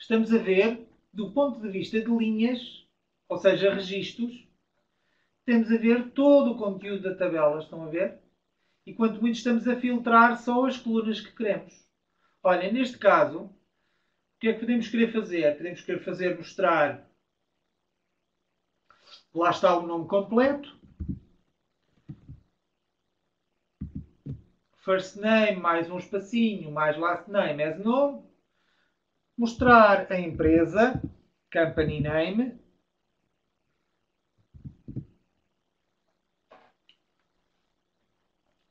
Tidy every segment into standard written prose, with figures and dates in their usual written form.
estamos a ver, do ponto de vista de linhas, ou seja, registros, temos a ver todo o conteúdo da tabela, estão a ver? E quanto muito estamos a filtrar só as colunas que queremos. Olha, neste caso, o que é que podemos querer fazer? Podemos querer fazer mostrar, lá está o nome completo, first name, mais um espacinho, mais last name as nome, mostrar a empresa, company name,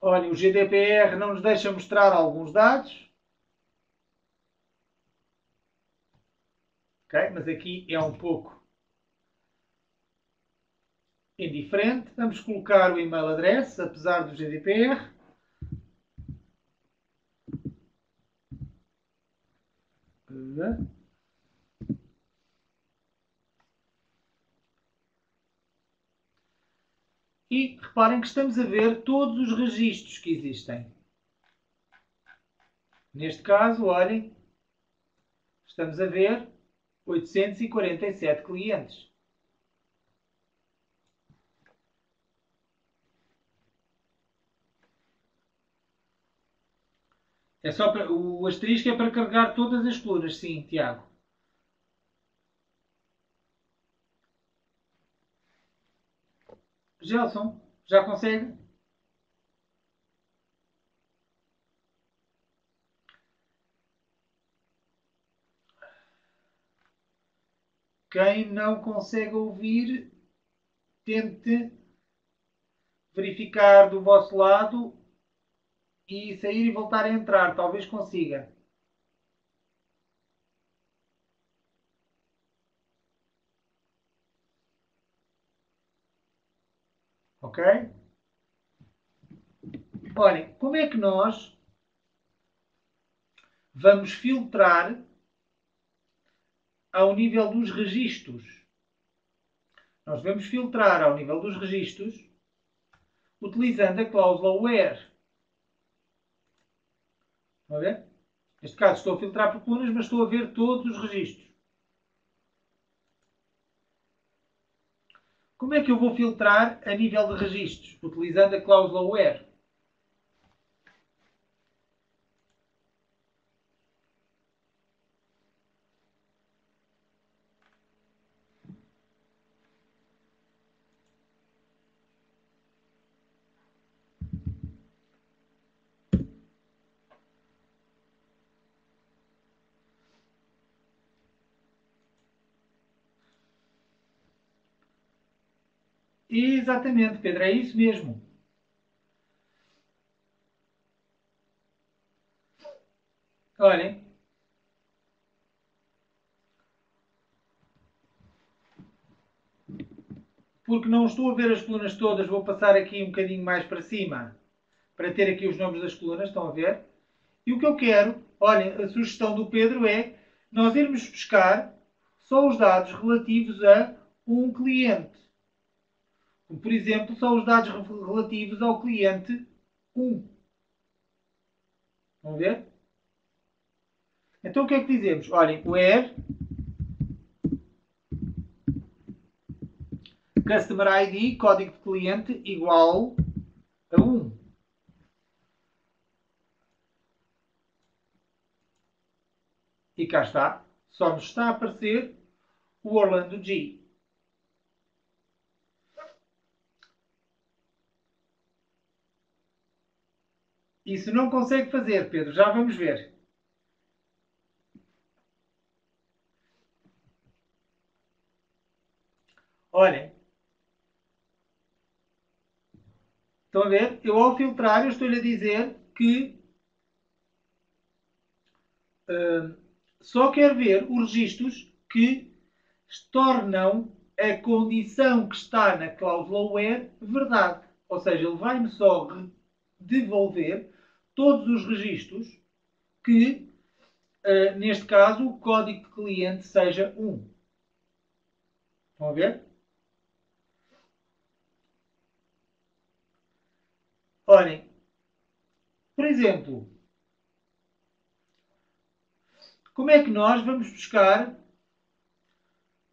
olha, o GDPR não nos deixa mostrar alguns dados, ok? Mas aqui é um pouco indiferente. Vamos colocar o e-mail address, apesar do GDPR. E reparem que estamos a ver todos os registros que existem. Neste caso, olhem, estamos a ver 847 clientes. É só para, o asterisco é para carregar todas as colunas, sim, Tiago. Gelson, já consegue? Quem não consegue ouvir, tente verificar do vosso lado e sair e voltar a entrar. Talvez consiga. Ok? Olhem, como é que nós vamos filtrar ao nível dos registros? Nós vamos filtrar ao nível dos registros utilizando a cláusula where. Estão a ver? Neste caso estou a filtrar por colunas, mas estou a ver todos os registros. Como é que eu vou filtrar a nível de registros? Utilizando a cláusula where. Exatamente, Pedro, é isso mesmo. Olhem, porque não estou a ver as colunas todas, vou passar aqui um bocadinho mais para cima para ter aqui os nomes das colunas, estão a ver? E o que eu quero, olhem, a sugestão do Pedro é nós irmos buscar só os dados relativos a um cliente. Como, por exemplo, só os dados relativos ao cliente 1. Vão ver? Então o que é que dizemos? Olhem, where Customer ID, código de cliente, igual a 1. E cá está. Só nos está a aparecer o Orlando G. Isso não consegue fazer, Pedro. Já vamos ver. Olhem. Estão a ver? Eu ao filtrar, eu estou-lhe a dizer que só quero ver os registros que tornam a condição que está na cláusula where verdade. Ou seja, ele vai-me só devolver todos os registros que, neste caso, o código de cliente seja 1. Estão a ver? Olhem, por exemplo, como é que nós vamos buscar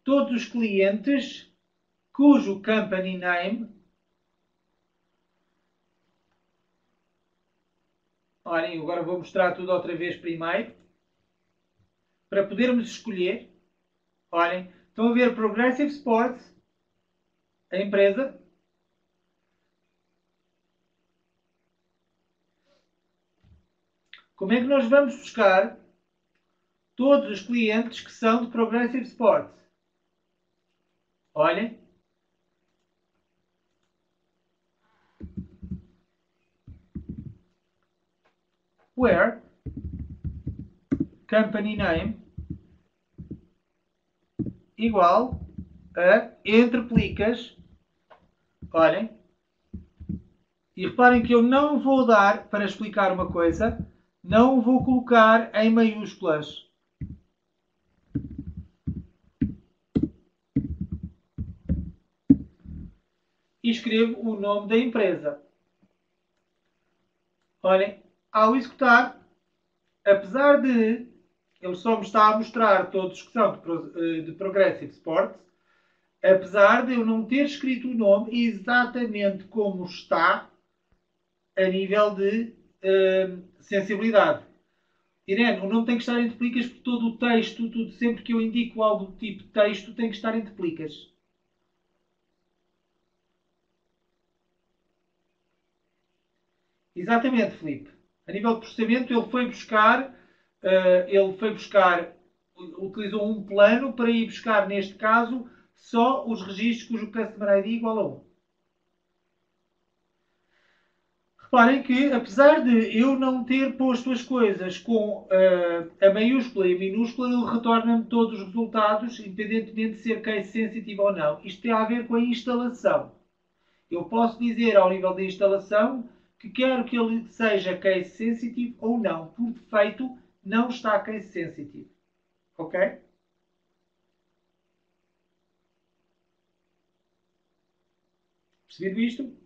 todos os clientes cujo company name... Olhem, agora vou mostrar tudo outra vez primeiro. Para podermos escolher. Olhem, estão a ver Progressive Sports, a empresa. Como é que nós vamos buscar todos os clientes que são de Progressive Sports? Olhem. Where company name igual a entre plicas. Olhem. E reparem que eu não vou dar, para explicar uma coisa, não vou colocar em maiúsculas. E escrevo o nome da empresa. Olhem, ao executar, apesar de ele só me estar a mostrar todos que são de Progressive Sports, apesar de eu não ter escrito o nome exatamente como está a nível de sensibilidade. Irene, o nome tem que estar entre plicas porque todo o texto, tudo, sempre que eu indico algo do tipo texto, tem que estar entre plicas. Exatamente, Filipe. A nível de processamento, utilizou um plano para ir buscar, neste caso, só os registros cujo Customer ID é igual a 1. Reparem que, apesar de eu não ter posto as coisas com a maiúscula e a minúscula, ele retorna-me todos os resultados, independentemente de ser case sensitive ou não. Isto tem a ver com a instalação. Eu posso dizer, ao nível da instalação, que quero que ele seja case sensitive ou não. Por defeito, não está case sensitive. Ok? Percebido isto?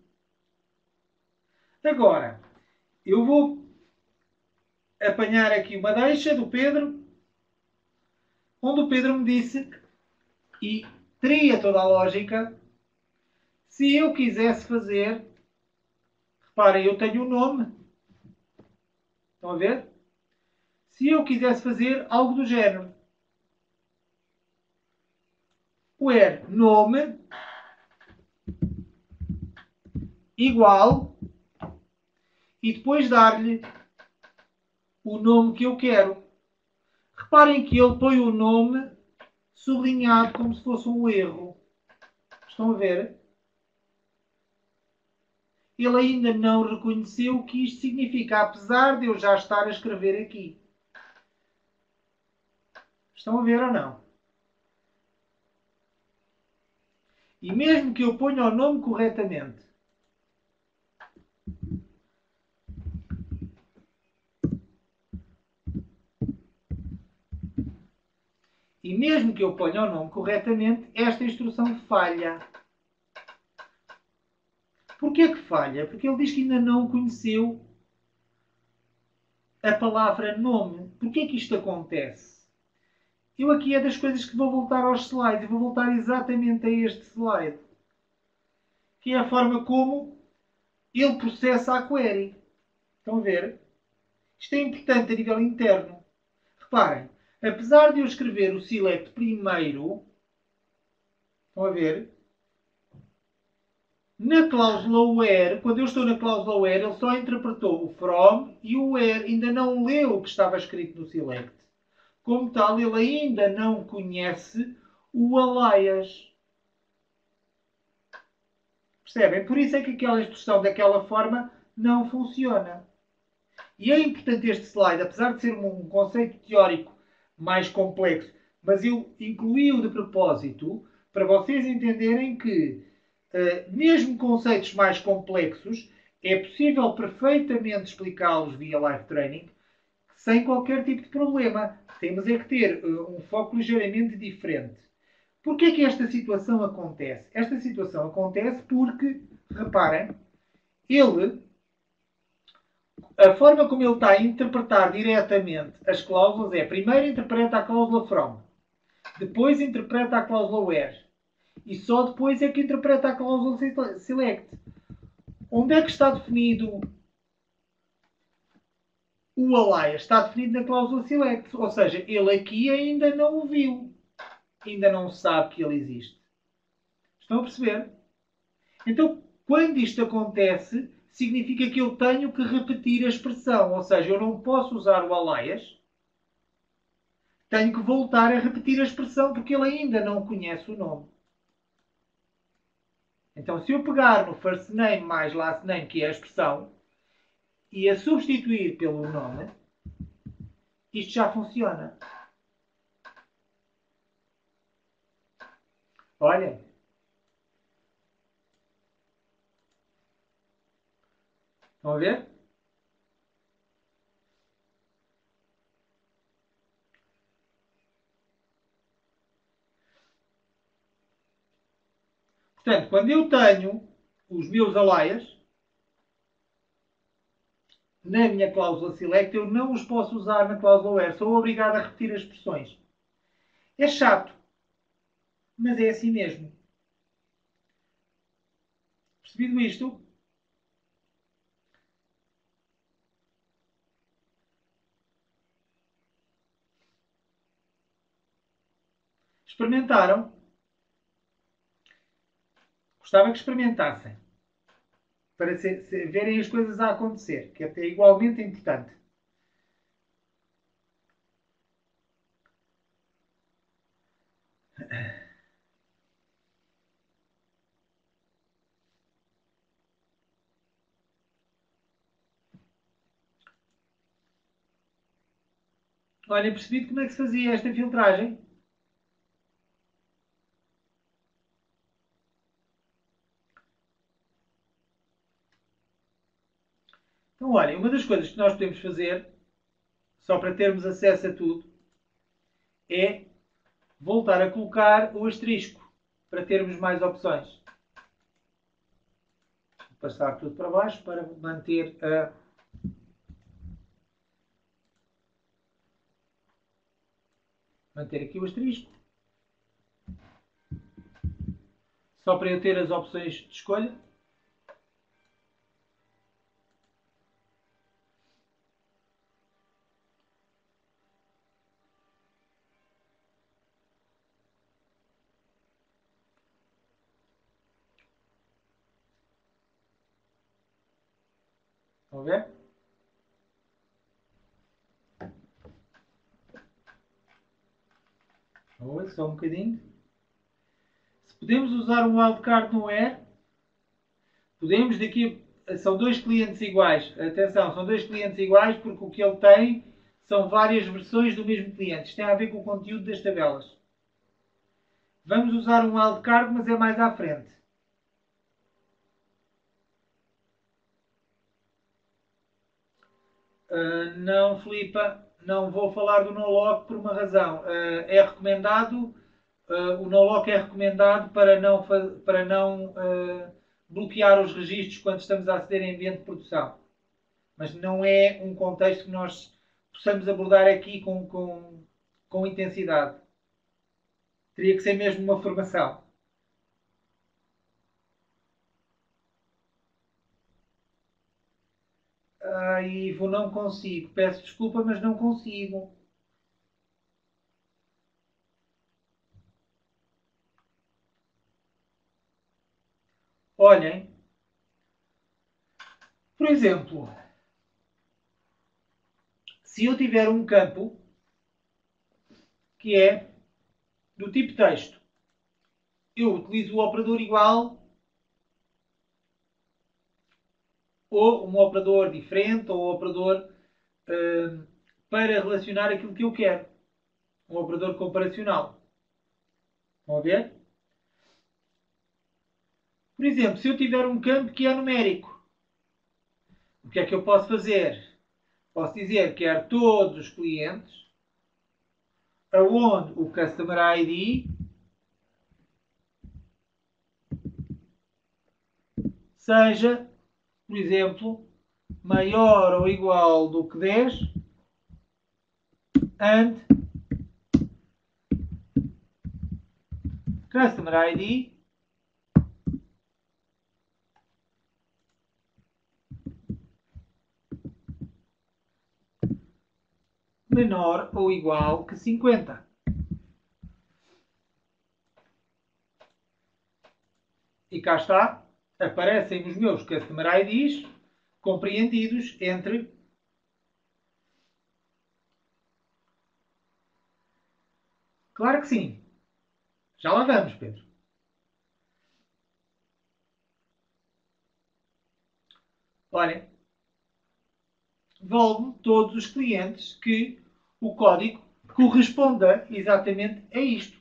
Agora, eu vou apanhar aqui uma deixa do Pedro, onde o Pedro me disse, e teria toda a lógica, se eu quisesse fazer, reparem, eu tenho um nome, estão a ver? Se eu quisesse fazer algo do género, where nome igual e depois dar-lhe o nome que eu quero. Reparem que ele põe o nome sublinhado como se fosse um erro. Estão a ver? Ele ainda não reconheceu o que isto significa, apesar de eu já estar a escrever aqui. Estão a ver ou não? E mesmo que eu ponha o nome corretamente, esta instrução falha. Porquê que falha? Porque ele diz que ainda não conheceu a palavra nome. Porquê que isto acontece? Eu aqui é das coisas que vou voltar aos slides. Vou voltar exatamente a este slide. Que é a forma como ele processa a query. Estão a ver? Isto é importante a nível interno. Reparem, apesar de eu escrever o select primeiro, estão a ver? Na cláusula where, quando eu estou na cláusula where, ele só interpretou o from e o where, ainda não leu o que estava escrito no select. Como tal, ele ainda não conhece o alias. Percebem? Por isso é que aquela instrução daquela forma não funciona. E é importante este slide, apesar de ser um conceito teórico mais complexo, mas eu incluí-o de propósito para vocês entenderem que, mesmo conceitos mais complexos, é possível perfeitamente explicá-los via live training sem qualquer tipo de problema. Temos é que ter um foco ligeiramente diferente. Porquê é que esta situação acontece? Esta situação acontece porque, reparem, ele A forma como ele está a interpretar diretamente as cláusulas é: primeiro interpreta a cláusula from, depois interpreta a cláusula where e só depois é que interpreta a cláusula select. Onde é que está definido o alias? Está definido na cláusula select, ou seja, ele aqui ainda não o viu, ainda não sabe que ele existe. Estão a perceber? Então, quando isto acontece, significa que eu tenho que repetir a expressão, ou seja, eu não posso usar o alias, tenho que voltar a repetir a expressão porque ele ainda não conhece o nome. Então, se eu pegar no first name mais last name, que é a expressão, e a substituir pelo nome, isto já funciona. Olha. Estão a ver? Portanto, quando eu tenho os meus alias, na minha cláusula select, eu não os posso usar na cláusula where. Sou obrigado a repetir as expressões. É chato, mas é assim mesmo. Percebido isto? Experimentaram? Gostava que experimentassem. Para verem as coisas a acontecer, que é igualmente importante. Olha, percebi como é que se fazia esta filtragem. Então, olha, uma das coisas que nós podemos fazer, só para termos acesso a tudo, é voltar a colocar o asterisco, para termos mais opções. Vou passar tudo para baixo para manter a... manter aqui o asterisco. Só para eu ter as opções de escolha. Estão a ver? Vamos ver, só um bocadinho. Se podemos usar um wildcard no where, podemos daqui... São dois clientes iguais. Atenção, são dois clientes iguais porque o que ele tem são várias versões do mesmo cliente. Isto tem a ver com o conteúdo das tabelas. Vamos usar um wildcard, mas é mais à frente. Não, Filipa, não vou falar do no-lock por uma razão. É recomendado, o no-lock é recomendado para não bloquear os registros quando estamos a aceder em ambiente de produção. Mas não é um contexto que nós possamos abordar aqui com intensidade. Teria que ser mesmo uma formação. Ivo, não consigo. Peço desculpa, mas não consigo. Olhem, por exemplo, se eu tiver um campo que é do tipo texto, eu utilizo o operador igual ou um operador diferente ou um operador para relacionar aquilo que eu quero. Um operador comparacional. Estão a ver? Por exemplo, se eu tiver um campo que é numérico, o que é que eu posso fazer? Posso dizer que quero todos os clientes aonde o Customer ID seja, por exemplo, maior ou igual do que 10 and customer ID menor ou igual que 50. E cá está, aparecem os meus Customer IDs compreendidos entre Claro que sim. Já lá vamos, Pedro. Olhem, devolve-me todos os clientes que o código corresponda exatamente a isto.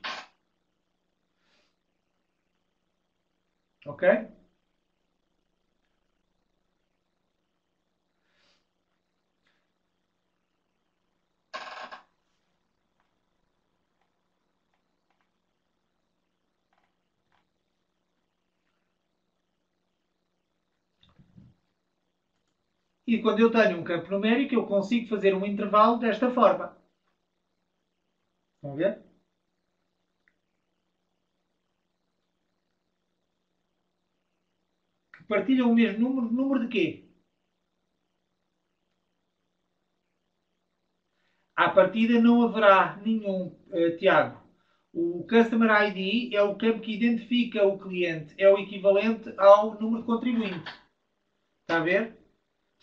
Ok? E quando eu tenho um campo numérico, eu consigo fazer um intervalo desta forma. Estão a ver? Que partilham o mesmo número. Número de quê? À partida não haverá nenhum, Tiago. O Customer ID é o campo que identifica o cliente. É o equivalente ao número de contribuinte. Está a ver?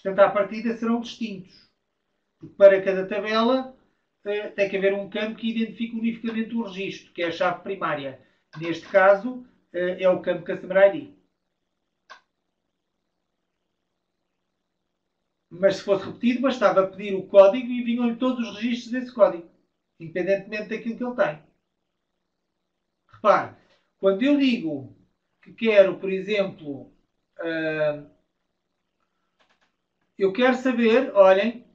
Portanto, à partida serão distintos. Porque para cada tabela tem que haver um campo que identifique unicamente o registro, que é a chave primária. Neste caso, é o campo Customer ID. Mas se fosse repetido, bastava pedir o código e vinham-lhe todos os registros desse código, independentemente daquilo que ele tem. Repare, quando eu digo que quero, por exemplo, eu quero saber, olhem,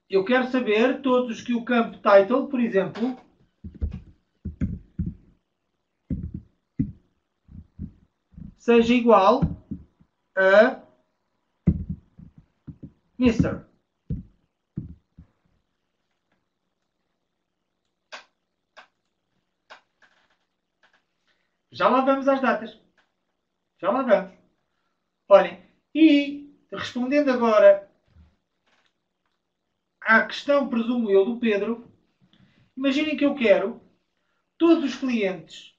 eu quero saber todos que o campo title, por exemplo, seja igual a Mr. Já lá vamos às datas. Já lá vamos. Olhem, e respondendo agora à questão, presumo eu, do Pedro, imaginem que eu quero todos os clientes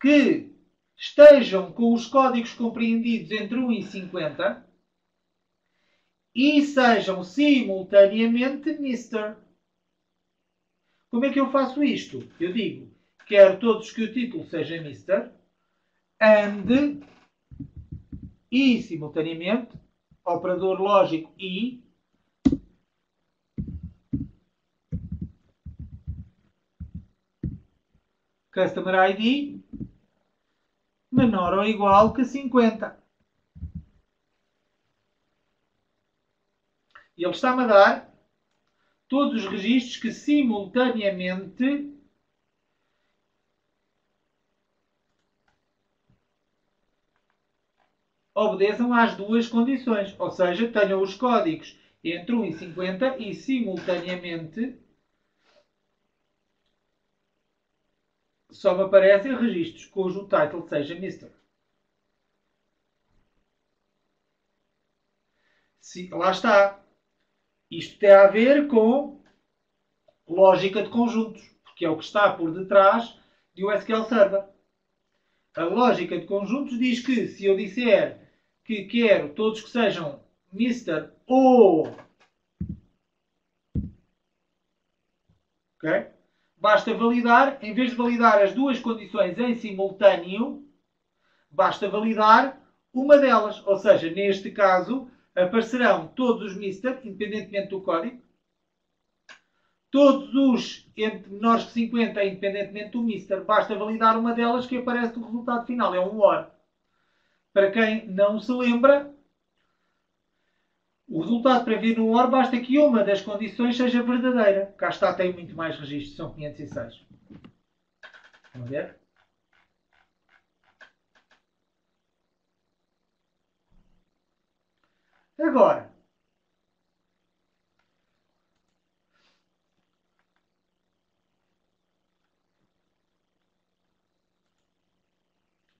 que estejam com os códigos compreendidos entre 1 e 50 e sejam simultaneamente Mr. Como é que eu faço isto? Eu digo, quero todos que o título seja Mr. and e simultaneamente, operador lógico e Customer ID menor ou igual que 50. E ele está-me a dar todos os registros que simultaneamente obedeçam às duas condições. Ou seja, tenham os códigos entre 1 e 50 e simultaneamente só me aparecem registros cujo title seja Mr. Lá está. Isto tem a ver com lógica de conjuntos, porque é o que está por detrás do SQL Server. A lógica de conjuntos diz que se eu disser que quero todos que sejam Mr. ou okay, basta validar, em vez de validar as duas condições em simultâneo, basta validar uma delas. Ou seja, neste caso, aparecerão todos os Mr., independentemente do código, todos os entre menores que 50, independentemente do Mr. Basta validar uma delas que aparece no resultado final. É um OR. Para quem não se lembra, o resultado para vir no OR basta que uma das condições seja verdadeira. Cá está, tem muito mais registros, são 506. Vamos ver? Agora,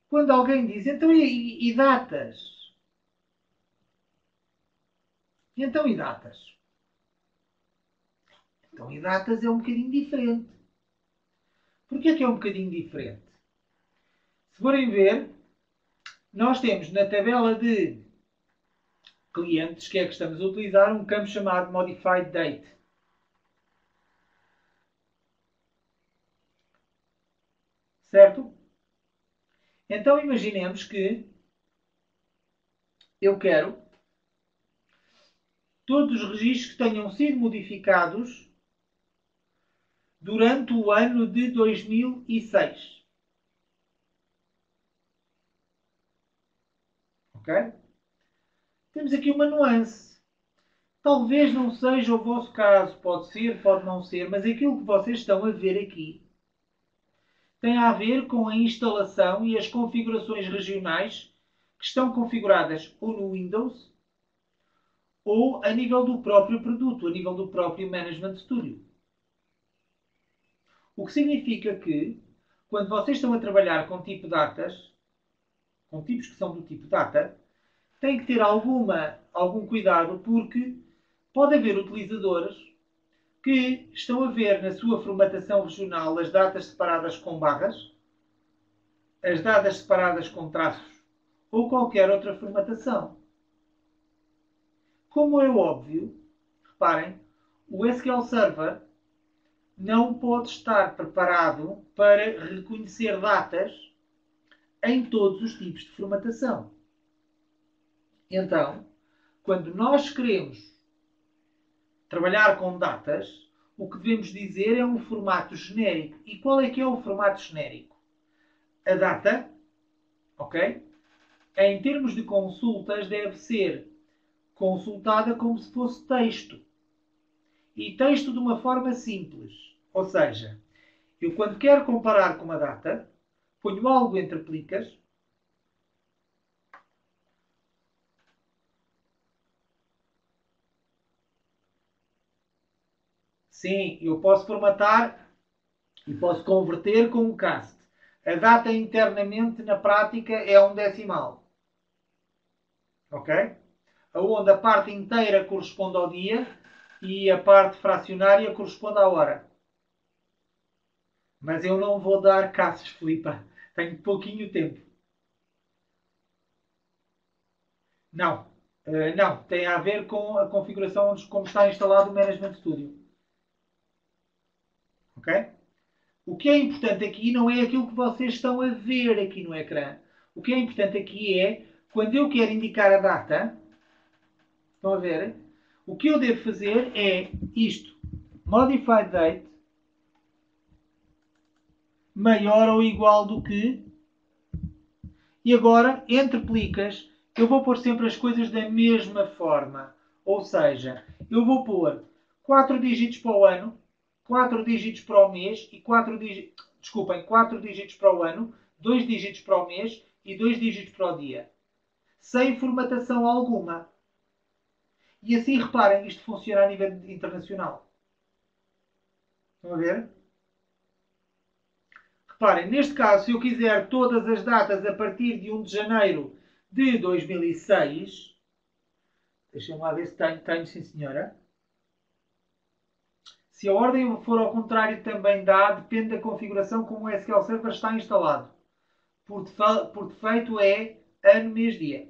quando alguém diz, então e datas? E então e datas? Então e datas é um bocadinho diferente. Porquê que é um bocadinho diferente? Se forem ver, nós temos na tabela de clientes, que é que estamos a utilizar, um campo chamado Modified Date. Certo? Então imaginemos que eu quero todos os registros que tenham sido modificados durante o ano de 2006. Ok? Temos aqui uma nuance. Talvez não seja o vosso caso, pode ser, pode não ser, mas aquilo que vocês estão a ver aqui tem a ver com a instalação e as configurações regionais que estão configuradas ou no Windows ou a nível do próprio produto, a nível do próprio Management Studio. O que significa que, quando vocês estão a trabalhar com tipo datas, com tipos que são do tipo data, têm que ter algum cuidado porque pode haver utilizadores que estão a ver na sua formatação regional as datas separadas com barras, as datas separadas com traços ou qualquer outra formatação. Como é óbvio, reparem, o SQL Server não pode estar preparado para reconhecer datas em todos os tipos de formatação. Então, quando nós queremos trabalhar com datas, o que devemos dizer é um formato genérico. E qual é que é o formato genérico? A data, ok? Em termos de consultas, deve ser consultada como se fosse texto. E texto de uma forma simples. Ou seja, eu quando quero comparar com uma data, ponho algo entre plicas. Sim, eu posso formatar e posso converter com um cast. A data internamente, na prática, é um decimal. Ok? Onde a parte inteira corresponde ao dia e a parte fracionária corresponde à hora. Mas eu não vou dar casos, Filipa. Tenho pouquinho tempo. Não. Não. Tem a ver com a configuração como está instalado o Management Studio. Ok? O que é importante aqui não é aquilo que vocês estão a ver aqui no ecrã. O que é importante aqui é, quando eu quero indicar a data, estão a ver? O que eu devo fazer é isto. Modified date maior ou igual do que. E agora, entre plicas, eu vou pôr sempre as coisas da mesma forma. Ou seja, eu vou pôr 4 dígitos para o ano, 4 dígitos para o mês e 4 dígitos. Desculpem, 4 dígitos para o ano, 2 dígitos para o mês e 2 dígitos para o dia. Sem formatação alguma. E assim, reparem, isto funciona a nível internacional. Estão a ver? Reparem, neste caso, se eu quiser todas as datas a partir de 1 de janeiro de 2006, deixem-me lá ver se tenho, sim senhora. Se a ordem for ao contrário também dá, depende da configuração como o SQL Server está instalado. Por defeito é ano, mês, dia.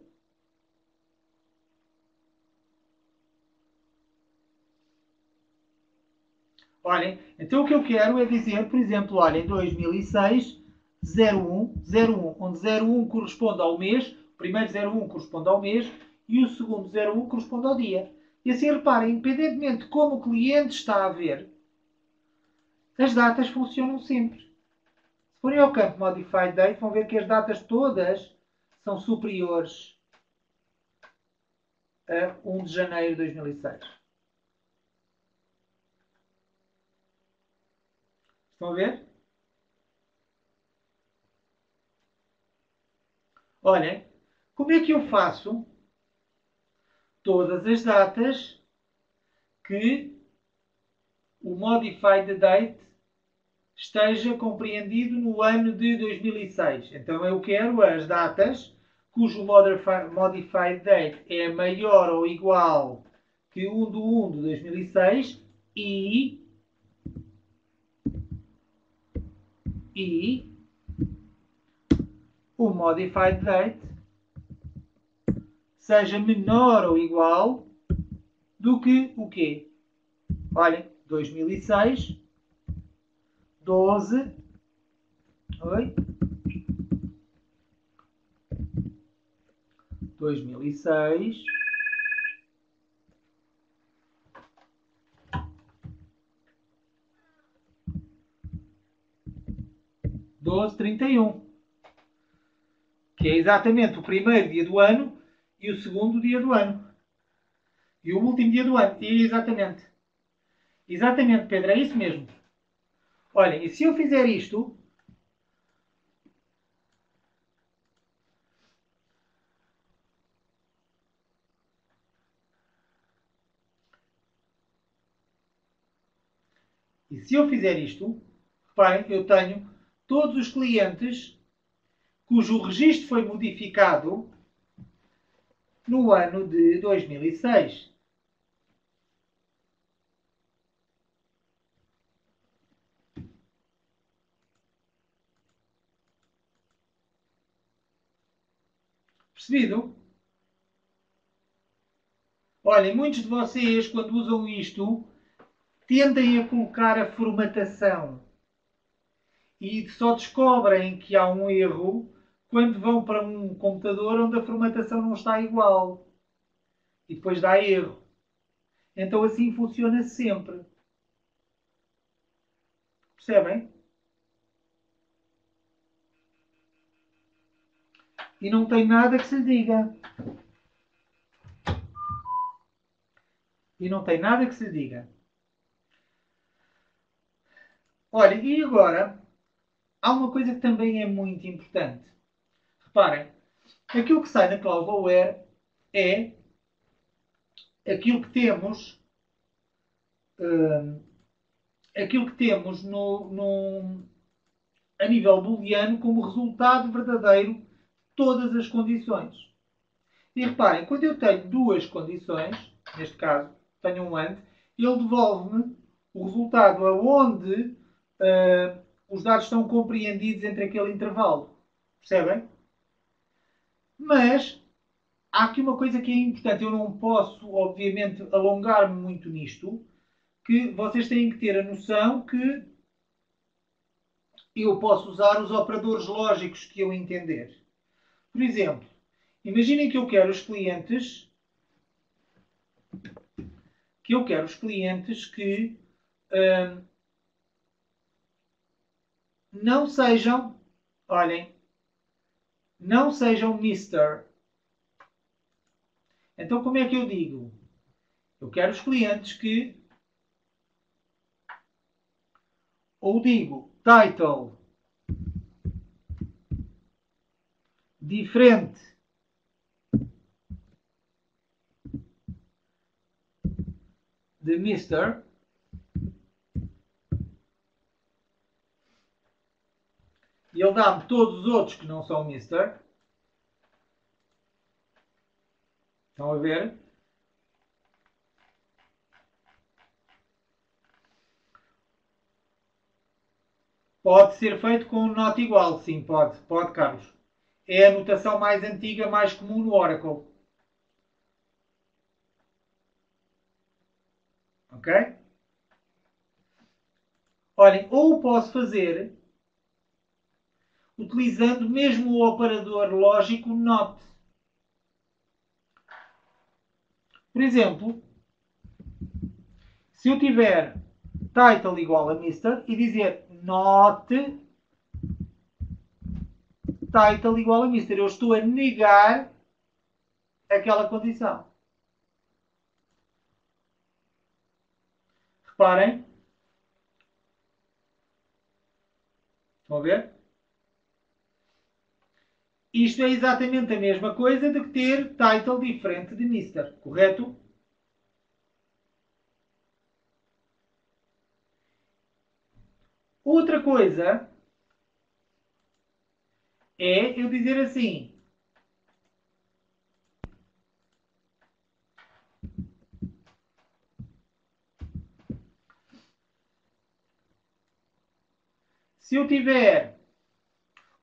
Olhem, então o que eu quero é dizer, por exemplo, olhem, 2006, 01, 01, onde 01 corresponde ao mês, o primeiro 01 corresponde ao mês e o segundo 01 corresponde ao dia. E assim reparem, independentemente de como o cliente está a ver, as datas funcionam sempre. Se forem ao campo Modified Date, vão ver que as datas todas são superiores a 1 de janeiro de 2006. Estão a ver? Olhem, como é que eu faço todas as datas que o Modified Date esteja compreendido no ano de 2006. Então eu quero as datas cujo Modified Date é maior ou igual que 1 de 2006 e o Modified Date seja menor ou igual do que o quê? Olhem, 2006, 12, oi? 2006, 12/31, que é exatamente o primeiro dia do ano e o segundo dia do ano. E o último dia do ano. E exatamente. Exatamente, Pedro, é isso mesmo. Olhem, e se eu fizer isto, reparem, eu tenho todos os clientes cujo registro foi modificado no ano de 2006. Percebido? Olhem, muitos de vocês, quando usam isto, tendem a colocar a formatação e só descobrem que há um erro quando vão para um computador onde a formatação não está igual. E depois dá erro. Então assim funciona sempre. Percebem? E não tem nada que se lhe diga. E não tem nada que se lhe diga. Olha, e agora, há uma coisa que também é muito importante. Reparem, aquilo que sai na cláusula where é aquilo que temos, uh, aquilo que temos a nível booleano como resultado verdadeiro de todas as condições. E reparem, quando eu tenho duas condições, neste caso, tenho um AND, ele devolve-me o resultado aonde os dados estão compreendidos entre aquele intervalo. Percebem? Mas há aqui uma coisa que é importante. Eu não posso, obviamente, alongar-me muito nisto, que vocês têm que ter a noção que eu posso usar os operadores lógicos que eu entender. Por exemplo, imaginem que eu quero os clientes que não sejam, olhem, não sejam Mister. Então como é que eu digo? Eu quero os clientes que, ou digo title diferente de Mister, e ele dá-me todos os outros que não são Mister. Estão a ver? Pode ser feito com not igual, sim, pode, Carlos. É a notação mais antiga, mais comum no Oracle. Ok? Olhem, ou posso fazer utilizando mesmo o operador lógico not. Por exemplo, se eu tiver title igual a Mister e dizer not title igual a Mister, eu estou a negar aquela condição. Reparem. Estão a ver? Isto é exatamente a mesma coisa de que ter title diferente de Mister, correto? Outra coisa é eu dizer assim: se eu tiver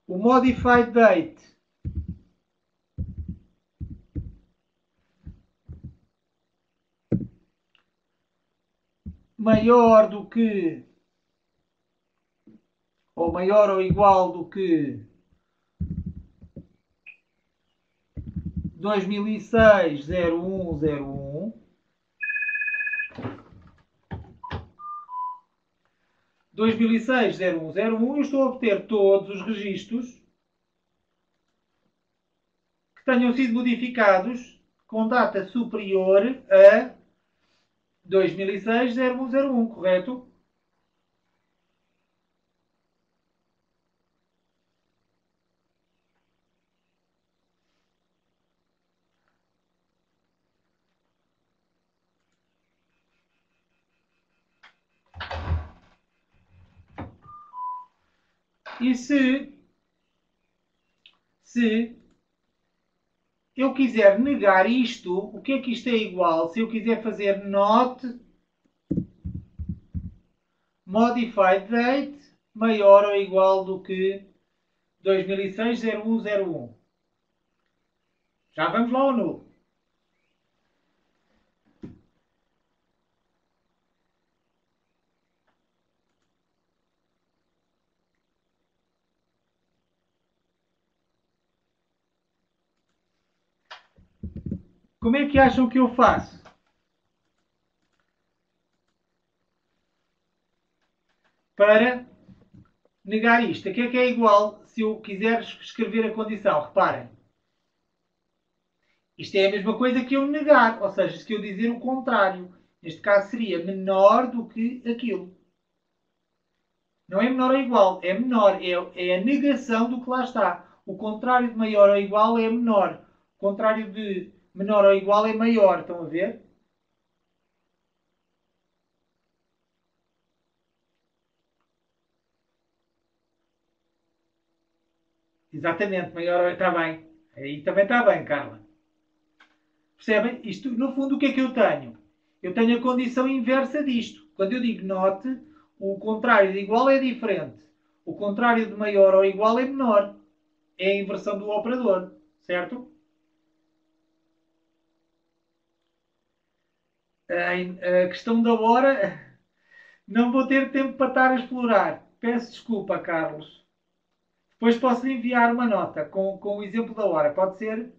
o modified date maior do que, ou maior ou igual do que 2006-0101, 2006-0101, eu estou a obter todos os registros que tenham sido modificados com data superior a 2006-0101, correto? E se eu quiser negar isto, o que é que isto é igual? Se eu quiser fazer not modified date maior ou igual do que 2006-0101. Já vamos lá ao novo. Como é que acham que eu faço? Para negar isto. A que é igual se eu quiser escrever a condição? Reparem. Isto é a mesma coisa que eu negar, ou seja, se eu dizer o contrário. Neste caso seria menor do que aquilo. Não é menor ou igual, é menor. É a negação do que lá está. O contrário de maior ou igual é menor. O contrário de menor ou igual é maior. Estão a ver? Exatamente, maior está bem. Aí também está bem, Carla. Percebem? Isto, no fundo, o que é que eu tenho? Eu tenho a condição inversa disto. Quando eu digo not, o contrário de igual é diferente. O contrário de maior ou igual é menor. É a inversão do operador. Certo? A questão da hora não vou ter tempo para estar a explorar. Peço desculpa, Carlos. Depois posso lhe enviar uma nota com o exemplo da hora. Pode ser?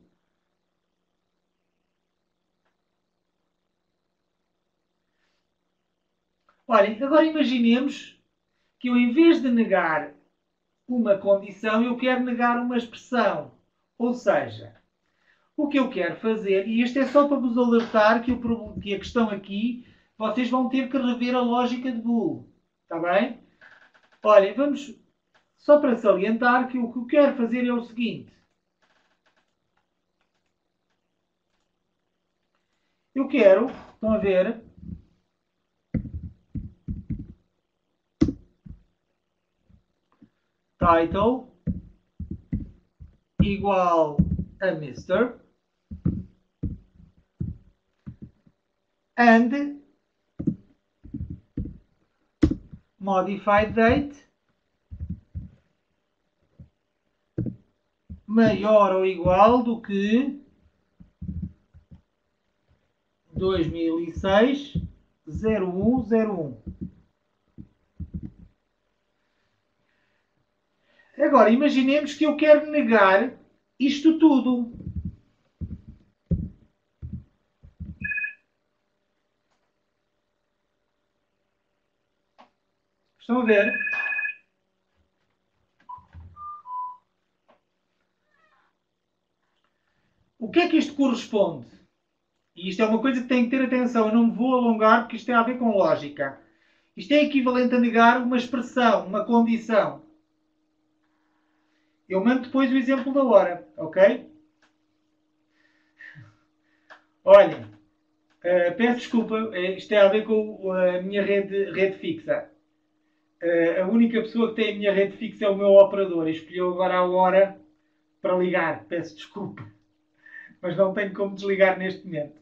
Olhem, agora imaginemos que eu, em vez de negar uma condição, eu quero negar uma expressão. Ou seja, o que eu quero fazer, e isto é só para vos alertar que a questão aqui, vocês vão ter que rever a lógica de Boole. Está bem? Olhem, vamos só para salientar que o que eu quero fazer é o seguinte. Eu quero, estão a ver, title igual a Mr. and modified date maior ou igual do que 2006-0101. Agora, imaginemos que eu quero negar isto tudo. Estão a ver? O que é que isto corresponde? E isto é uma coisa que tem que ter atenção. Eu não me vou alongar porque isto tem a ver com lógica. Isto é equivalente a negar uma expressão, uma condição. Eu mando depois o exemplo da hora, ok? Olhem, peço desculpa, isto tem a ver com a minha rede fixa. A única pessoa que tem a minha rede fixa é o meu operador. Escolheu agora a hora para ligar. Peço desculpa, mas não tenho como desligar neste momento.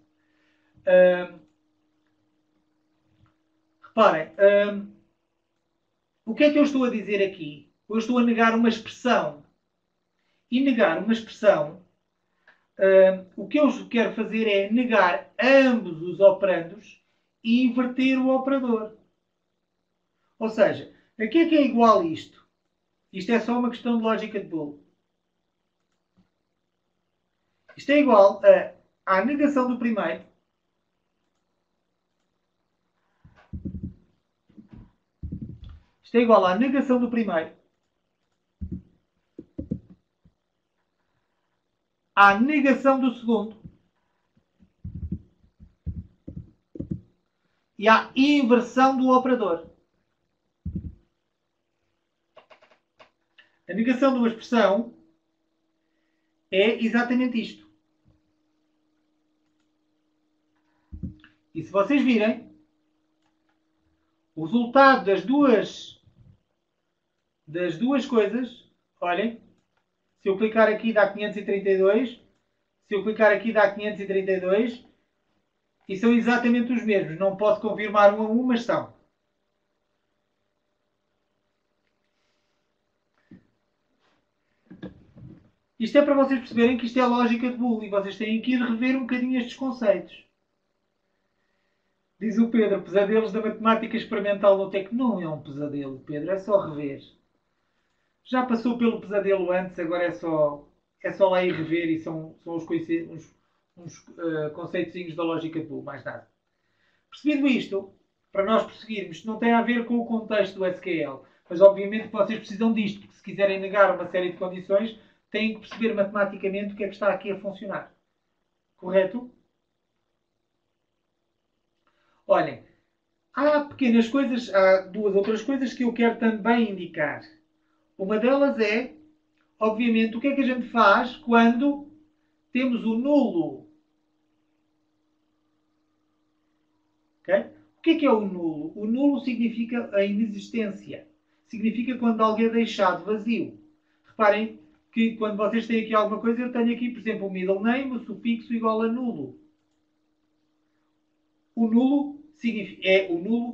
Reparem, o que é que eu estou a dizer aqui? Eu estou a negar uma expressão. E negar uma expressão, o que eu quero fazer é negar ambos os operandos e inverter o operador. Ou seja, a que é igual isto? Isto é só uma questão de lógica de Boole. Isto é igual à negação do primeiro Isto é igual à negação do primeiro à negação do segundo e à inversão do operador. A negação de uma expressão é exatamente isto. E se vocês virem, o resultado das duas coisas, olhem, se eu clicar aqui dá 532, se eu clicar aqui dá 532, e são exatamente os mesmos. Não posso confirmar um a um, mas são. Isto é para vocês perceberem que isto é a lógica de Boole e vocês têm que ir rever um bocadinho estes conceitos. Diz o Pedro, pesadelos da matemática experimental no TEC. Não é um pesadelo, Pedro, é só rever. Já passou pelo pesadelo antes, agora é só lá ir rever e são uns conceitos da lógica de Boole, mais nada. Percebido isto, para nós prosseguirmos, não tem a ver com o contexto do SQL, mas obviamente vocês precisam disto, porque se quiserem negar uma série de condições, têm que perceber matematicamente o que é que está aqui a funcionar. Correto? Olhem, há pequenas coisas, há duas outras coisas que eu quero também indicar. Uma delas é, obviamente, o que é que a gente faz quando temos o nulo. Okay? O que é o nulo? O nulo significa a inexistência. Significa quando alguém é deixado vazio. Reparem que quando vocês têm aqui alguma coisa, eu tenho aqui, por exemplo, o middle name, o sufixo igual a nulo. O nulo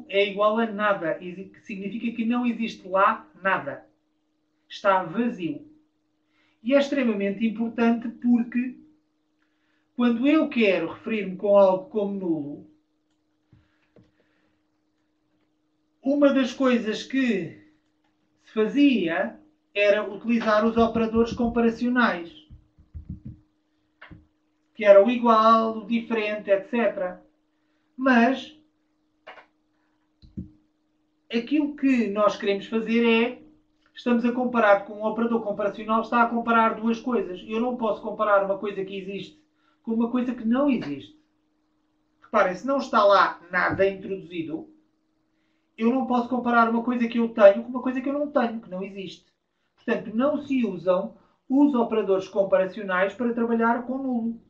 é igual a nada. Significa que não existe lá nada. Está vazio. E é extremamente importante porque quando eu quero referir-me com algo como nulo, uma das coisas que se fazia era utilizar os operadores comparacionais, que era o igual, o diferente, etc. Mas aquilo que nós queremos fazer é, estamos a comparar com um operador comparacional, está a comparar duas coisas. Eu não posso comparar uma coisa que existe com uma coisa que não existe. Reparem, se não está lá nada introduzido, eu não posso comparar uma coisa que eu tenho com uma coisa que eu não tenho, que não existe. Portanto, não se usam os operadores comparacionais para trabalhar com nulo.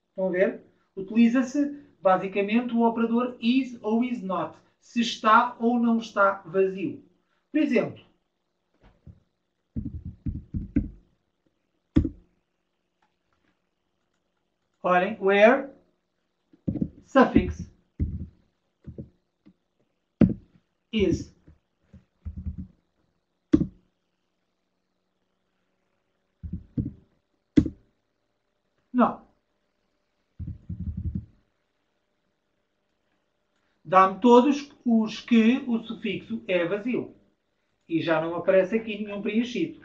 Estão a ver? Utiliza-se basicamente o operador is ou is not. Se está ou não está vazio. Por exemplo, olhem, where suffix is. Não. Dá-me todos os que o sufixo é vazio. E já não aparece aqui nenhum preenchido.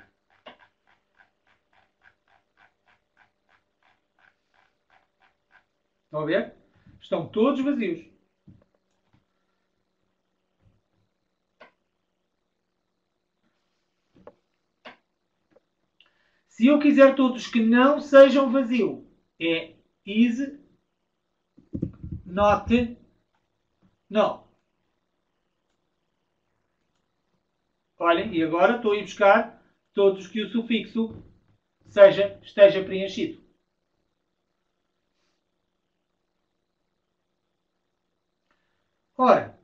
Estão a ver? Estão todos vazios. Se eu quiser todos que não sejam vazio, é is not null. Olhem, e agora estou a ir buscar todos que o sufixo esteja preenchido. Ora,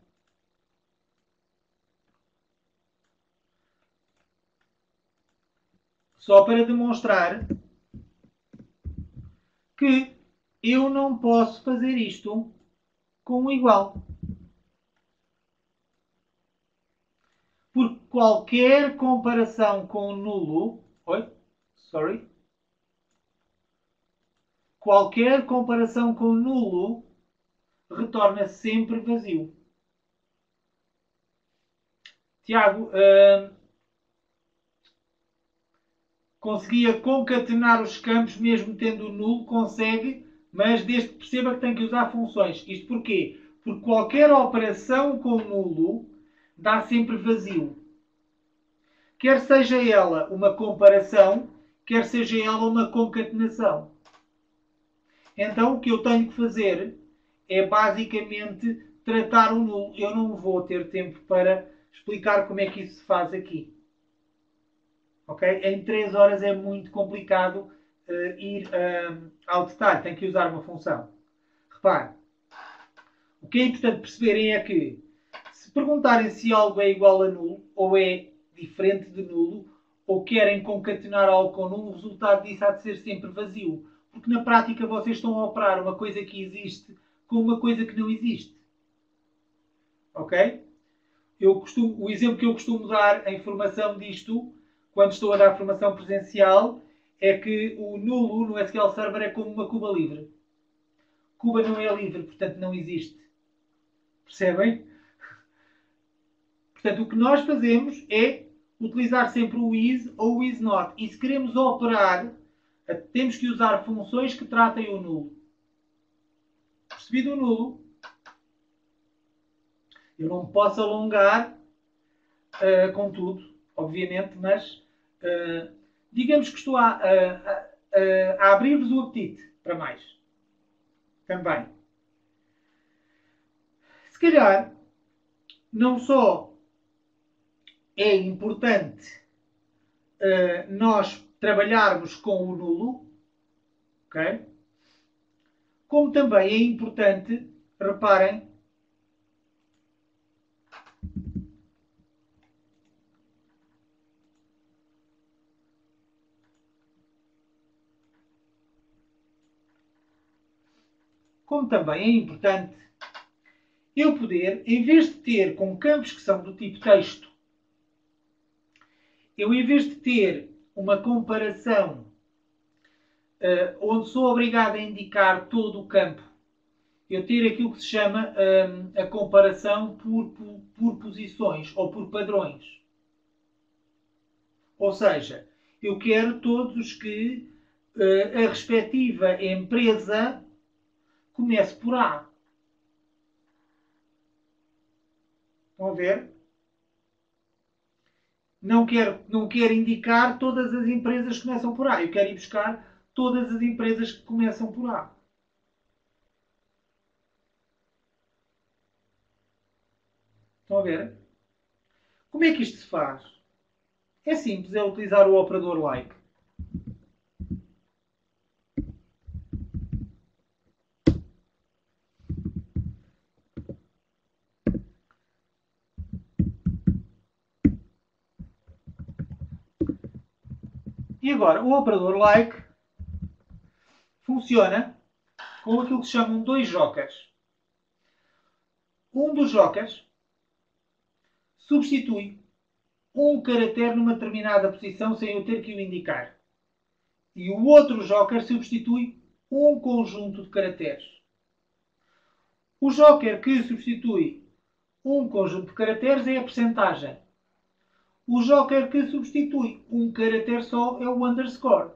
só para demonstrar que eu não posso fazer isto com um igual. Porque qualquer comparação com nulo... Qualquer comparação com nulo retorna sempre vazio. Tiago, conseguia concatenar os campos mesmo tendo nulo? Consegue, mas desde que perceba que tem que usar funções. Isto porquê? Porque qualquer operação com nulo dá sempre vazio. Quer seja ela uma comparação, quer seja ela uma concatenação. Então o que eu tenho que fazer é basicamente tratar o nulo. Eu não vou ter tempo para explicar como é que isso se faz aqui. Okay? Em 3 horas é muito complicado ir ao detalhe. Tem que usar uma função. Repare. O que é importante perceberem é que se perguntarem se algo é igual a nulo ou é diferente de nulo ou querem concatenar algo com nulo, o resultado disso há de ser sempre vazio. Porque na prática vocês estão a operar uma coisa que existe com uma coisa que não existe. Ok? O exemplo que eu costumo dar em formação disto, quando estou a dar formação presencial, é que o nulo no SQL Server é como uma cuba livre. Cuba não é livre, portanto não existe. Percebem? Portanto, o que nós fazemos é utilizar sempre o is ou o is not. E se queremos operar, temos que usar funções que tratem o nulo. Percebido o nulo, eu não posso alongar com tudo, obviamente, mas digamos que estou a abrir-vos o apetite para mais. Também. Se calhar, não só é importante nós trabalharmos com o nulo, ok? Como também é importante, reparem, eu poder, em vez de ter com campos que são do tipo texto, eu em vez de ter uma comparação onde sou obrigado a indicar todo o campo, eu ter aquilo que se chama a comparação por posições ou por padrões. Ou seja, eu quero todos os que a respectiva empresa comece por A. Estão a ver? Não quero indicar todas as empresas que começam por A. Eu quero ir buscar todas as empresas que começam por A. Estão a ver? Como é que isto se faz? É simples, é utilizar o operador like. E agora, o operador like funciona com aquilo que se chamam dois jokers. Um dos jokers substitui um caractere numa determinada posição sem eu ter que o indicar. E o outro joker substitui um conjunto de caracteres. O joker que substitui um conjunto de caracteres é a percentagem. O joker que substitui um caractere só é o underscore.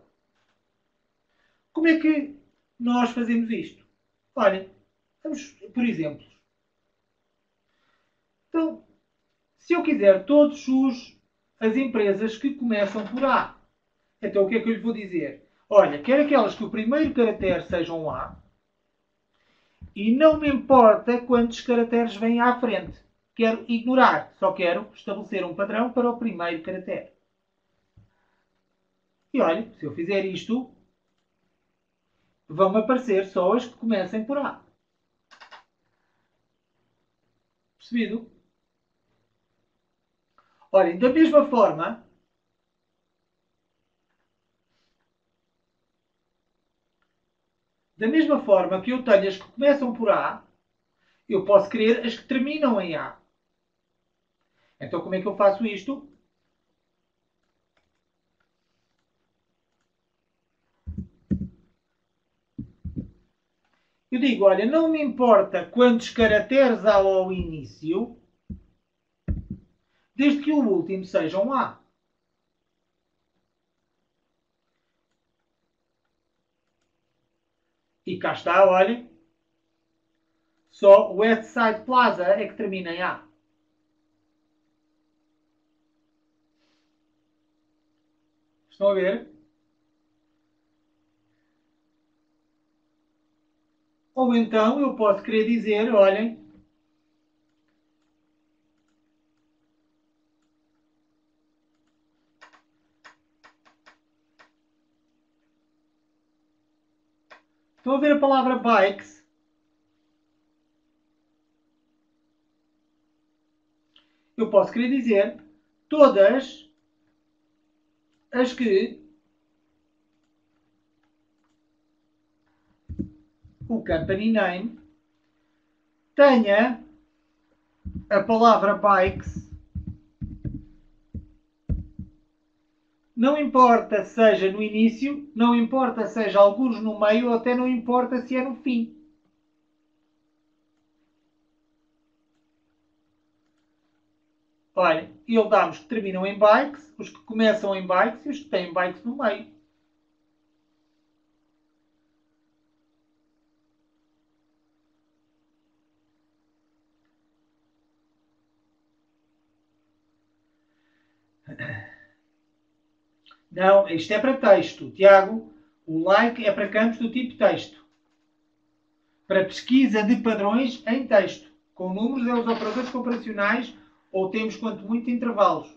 Como é que nós fazemos isto? Olhem, vamos por exemplos. Então, se eu quiser todas as empresas que começam por A, então o que é que eu lhe vou dizer? Olha, quero aquelas que o primeiro caractere sejam A e não me importa quantos caracteres vêm à frente. Quero ignorar, só quero estabelecer um padrão para o primeiro caractere. E olha, se eu fizer isto, vão-me aparecer só as que comecem por A. Percebido? Olhem, da mesma forma que eu tenho as que começam por A, eu posso querer as que terminam em A. Então como é que eu faço isto? Eu digo, olha, não me importa quantos caracteres há ao início, desde que o último seja um A. E cá está, olhem. Só o Westside Plaza é que termina em A. Estão a ver? Ou então eu posso querer dizer, olhem, estão a ver a palavra bikes? Eu posso querer dizer todas as que o company name tenha a palavra bikes, não importa seja no início, não importa seja alguns no meio ou até não importa se é no fim. Olha, ele dá os que terminam em bikes, os que começam em bikes e os que têm bikes no meio. Não, isto é para texto. Tiago, o like é para campos do tipo texto. Para pesquisa de padrões em texto. Com números é os operadores comparacionais ou temos quanto muito intervalos.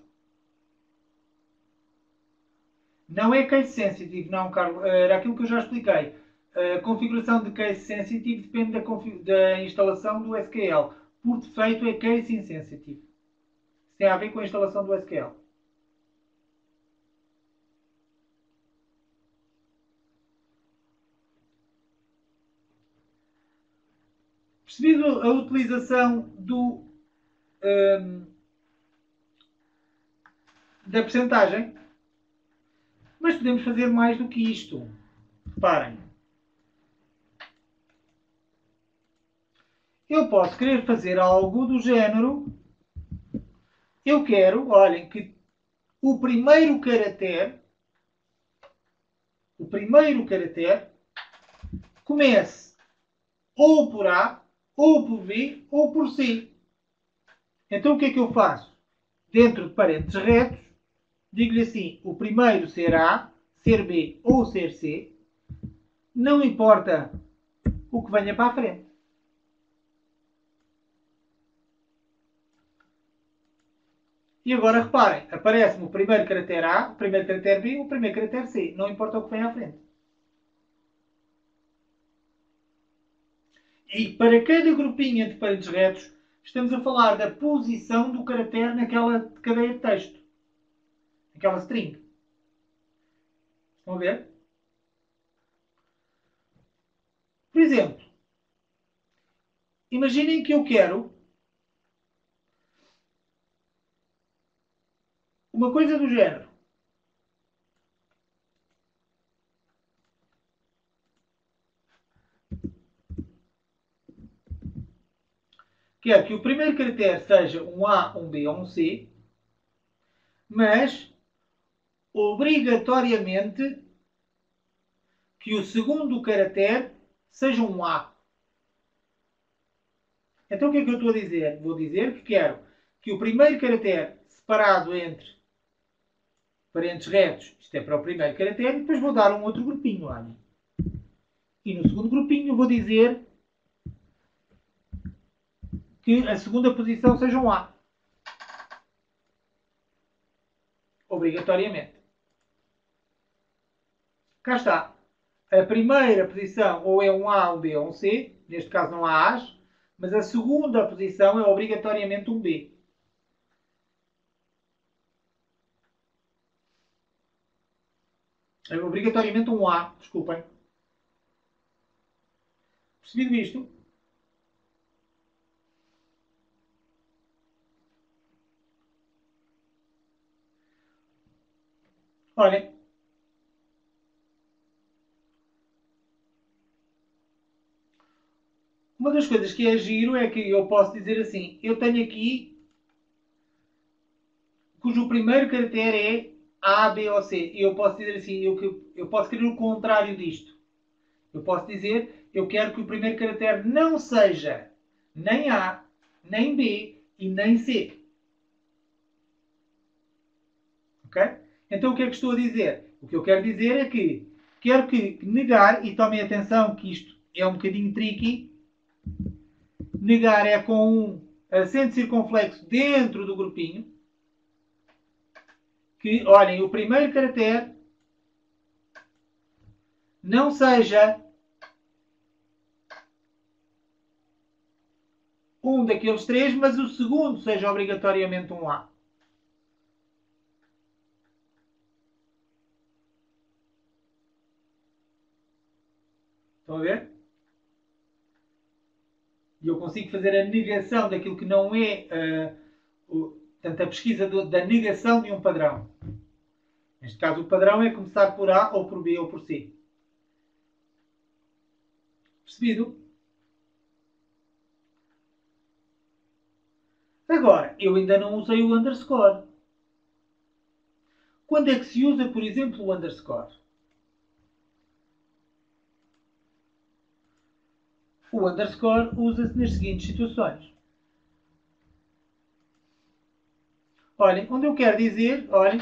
Não é case sensitive, não, Carlos. Era aquilo que eu já expliquei. A configuração de case sensitive depende da instalação do SQL. Por defeito é case insensitive. Isso tem a ver com a instalação do SQL. Percebido a utilização da percentagem? Mas podemos fazer mais do que isto. Reparem. Eu posso querer fazer algo do género. Eu quero, olhem, que o primeiro caractere comece ou por A, ou por B, ou por C. Então o que é que eu faço? Dentro de parênteses retos, digo-lhe assim, o primeiro ser A, ser B ou ser C, não importa o que venha para a frente. E agora reparem, aparece-me o primeiro caractere A, o primeiro caractere B, o primeiro caractere C. Não importa o que vem à frente. E para cada grupinho de parênteses retos, estamos a falar da posição do caractere naquela cadeia de texto. Naquela string. Estão a ver? Por exemplo, imaginem que eu quero uma coisa do género. Quero que o primeiro caractere seja um A, um B ou um C, mas obrigatoriamente que o segundo caractere seja um A. Então o que é que eu estou a dizer? Vou dizer que quero que o primeiro caractere separado entre parênteses retos, isto é para o primeiro caractere, e depois vou dar um outro grupinho, olha. E no segundo grupinho vou dizer que a segunda posição seja um A. Obrigatoriamente. cá está. A primeira posição ou é um A, um B ou um C. Neste caso não há A's. Mas a segunda posição é obrigatoriamente um B. É obrigatoriamente um A. Desculpem. Percebido isto? Olhem. Uma das coisas que é giro é que eu posso dizer assim, eu tenho aqui cujo primeiro caractere é A, B ou C. E eu posso dizer assim, eu posso querer o contrário disto. Eu posso dizer, eu quero que o primeiro caractere não seja nem A, nem B e nem C. Ok? Então o que é que estou a dizer? O que eu quero dizer é que quero que negar, e tomem atenção que isto é um bocadinho tricky, negar é com um acento circunflexo dentro do grupinho, que, olhem, o primeiro caractere não seja um daqueles três, mas o segundo seja obrigatoriamente um A. Estão a ver? E eu consigo fazer a negação daquilo que não é, portanto, a pesquisa da negação de um padrão. Neste caso, o padrão é começar por A, ou por B, ou por C. Percebido? Agora, eu ainda não usei o underscore. Quando é que se usa, por exemplo, o underscore? O underscore usa-se nas seguintes situações. Olhem, onde eu quero dizer, olhem,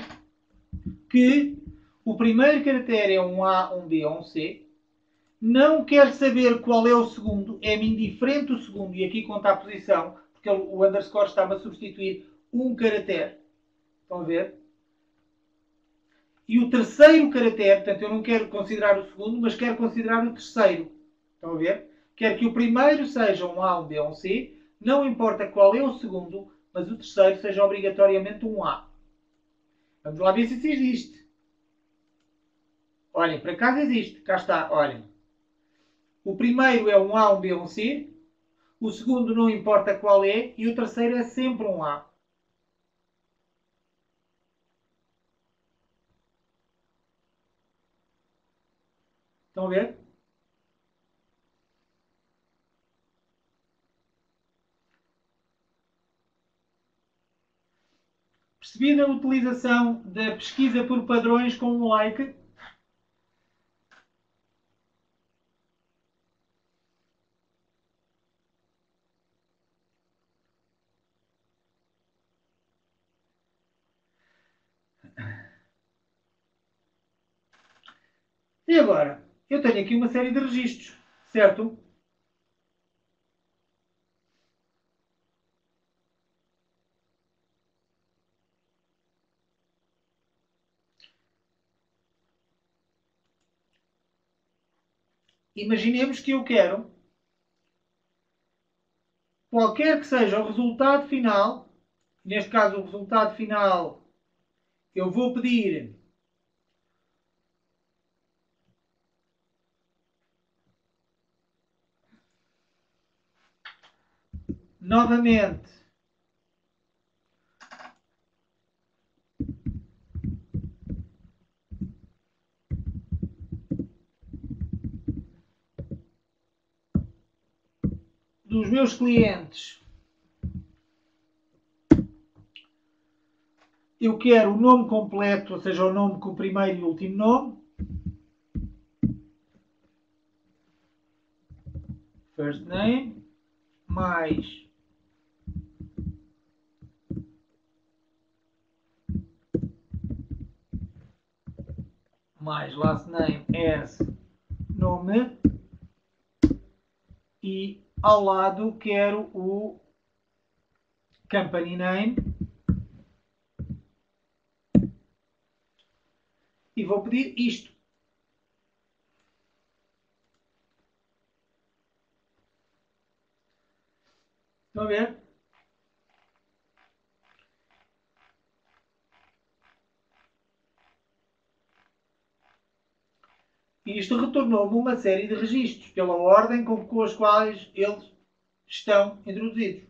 que o primeiro caractere é um A, um B ou um C. Não quero saber qual é o segundo, é-me indiferente o segundo, e aqui conta a posição, porque o underscore está-me a substituir um caractere. Estão a ver? E o terceiro caractere, portanto, eu não quero considerar o segundo, mas quero considerar o terceiro. Estão a ver? Quero que o primeiro seja um A, um B ou um C, não importa qual é o segundo, mas o terceiro seja obrigatoriamente um A. Vamos lá ver se isso existe. Olhem, por acaso existe. Cá está, olhem. O primeiro é um A, um B ou um C, o segundo não importa qual é, e o terceiro é sempre um A. Estão a ver? Percebida a utilização da pesquisa por padrões com um like? E agora? Eu tenho aqui uma série de registros, certo? Imaginemos que eu quero, qualquer que seja o resultado final, neste caso o resultado final, eu vou pedir novamente dos meus clientes. Eu quero o nome completo, ou seja, o nome com o primeiro e o último nome. First name mais last name as nome, e ao lado quero o company name e vou pedir isto. Estão a ver? E isto retornou-me uma série de registros, pela ordem com as quais eles estão introduzidos.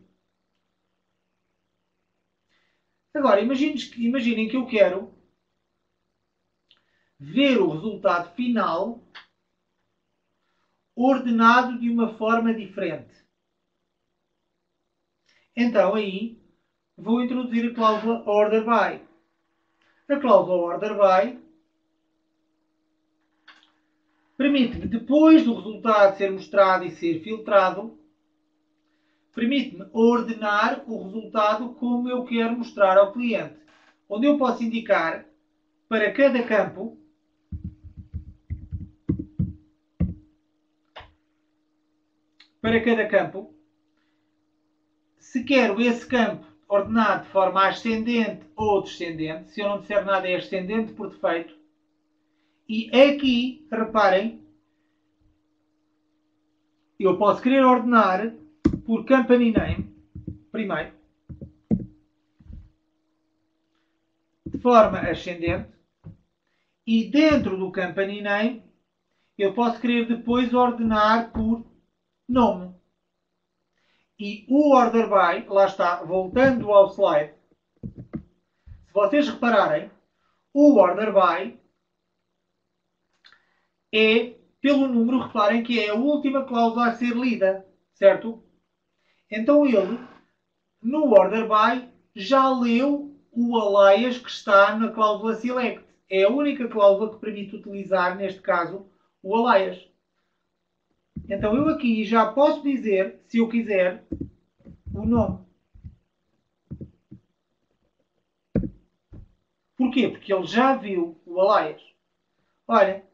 Agora, imaginem que eu quero ver o resultado final ordenado de uma forma diferente. Então aí vou introduzir a cláusula order by. A cláusula order by permite-me, depois do resultado ser mostrado e ser filtrado, permite-me ordenar o resultado como eu quero mostrar ao cliente. Onde eu posso indicar para cada campo se quero esse campo ordenado de forma ascendente ou descendente. Se eu não disser nada, é ascendente por defeito. E aqui, reparem, eu posso querer ordenar por company name, primeiro, de forma ascendente, e dentro do company name, eu posso querer depois ordenar por nome. E o order by, lá está, voltando ao slide, se vocês repararem, o order by é pelo número, reparem que é a última cláusula a ser lida, certo? Então ele, no order by, já leu o alias que está na cláusula select. É a única cláusula que permite utilizar, neste caso, o alias. Então eu aqui já posso dizer, se eu quiser, o nome. Porquê? Porque ele já viu o alias. Olha.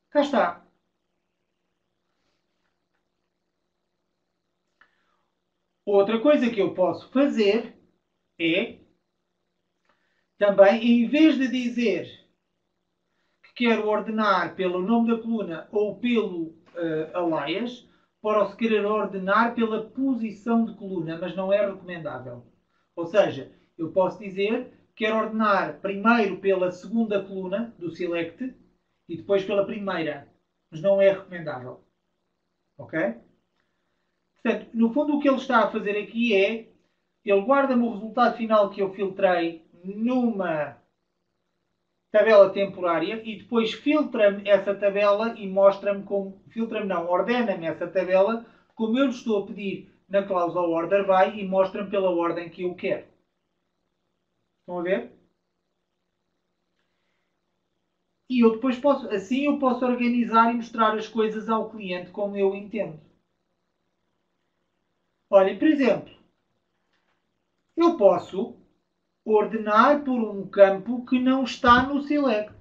Cá está. Outra coisa que eu posso fazer é, também, em vez de dizer que quero ordenar pelo nome da coluna ou pelo alias, posso querer ordenar pela posição de coluna, mas não é recomendável. Ou seja, eu posso dizer que quero ordenar primeiro pela segunda coluna do select e depois pela primeira, mas não é recomendável. Ok? Portanto, no fundo o que ele está a fazer aqui é, ele guarda-me o resultado final que eu filtrei numa tabela temporária e depois filtra-me essa tabela e mostra-me como, filtra-me não, ordena-me essa tabela como eu lhe estou a pedir na cláusula order by e mostra-me pela ordem que eu quero. Estão a ver? E eu depois posso, assim eu posso organizar e mostrar as coisas ao cliente como eu entendo. Olhem, por exemplo, eu posso ordenar por um campo que não está no select.